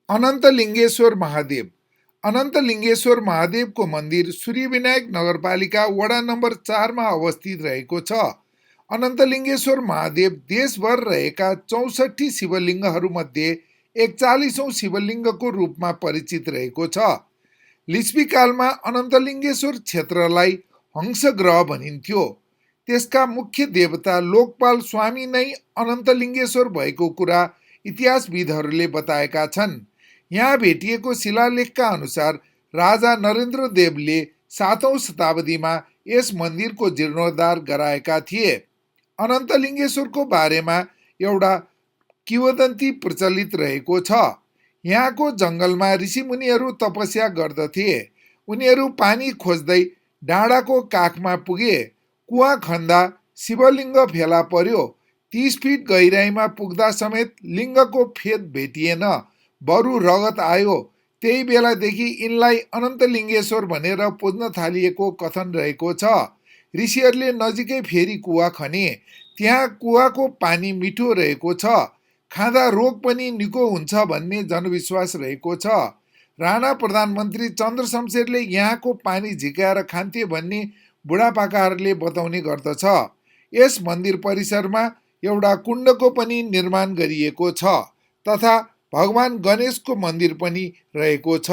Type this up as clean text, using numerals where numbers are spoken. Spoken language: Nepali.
अनन्तलिङ्गेश्वर महादेव। अनन्तलिङ्गेश्वर महादेवको मन्दिर सूर्यविनायक नगरपालिका वडा नम्बर 4 मा अवस्थित रहेको छ। अनन्तलिङ्गेश्वर महादेव देशभर रहेका 64 शिवलिङ्गहरूमध्ये 41औं शिवलिङ्गको रूपमा परिचित रहेको छ। लिच्छवीकालमा अनन्तलिङ्गेश्वर क्षेत्रलाई हंसग्रह भनिन्थ्यो। त्यसका मुख्य देवता लोकपाल स्वामी नै अनन्तलिङ्गेश्वर भएको कुरा इतिहासविदहरूले बताएका छन्। यहाँ भेटिएको शिलालेखका अनुसार राजा नरेन्द्र देवले 7औं शताब्दीमा यस मन्दिरको जीर्णोद्धार गराएका थिए। अनन्तलिङ्गेश्वरको बारेमा एउटा किंवदन्ती प्रचलित रहेको छ। यहाँको जङ्गलमा ऋषिमुनिहरू तपस्या गर्दथे। उनीहरू पानी खोज्दै डाँडाको काखमा पुगे। कुवा खन्दा शिवलिङ्ग फेला पर्यो। 30 फिट गहिराइमा पुग्दा समेत लिङ्गको फेद भेटिएन, बरु रगत आयो। त्यही बेलादेखि यिनलाई अनन्तलिङ्गेश्वर भनेर पुज्न थालिएको कथन रहेको छ। ऋषिहरूले नजिकै फेरि कुवा खने। त्यहाँ कुवाको पानी मिठो रहेको छ। खाँदा रोग पनि निको हुन्छ भन्ने जनविश्वास रहेको छ। राणा प्रधानमन्त्री चन्द्र शमशेरले यहाँको पानी झिकाएर खान्थे भन्ने बुढापाकाहरूले बताउने गर्दछ। यस मन्दिर परिसरमा एउटा कुण्डको पनि निर्माण गरिएको छ तथा भगवान गणेशको मन्दिर पनि रहेको छ।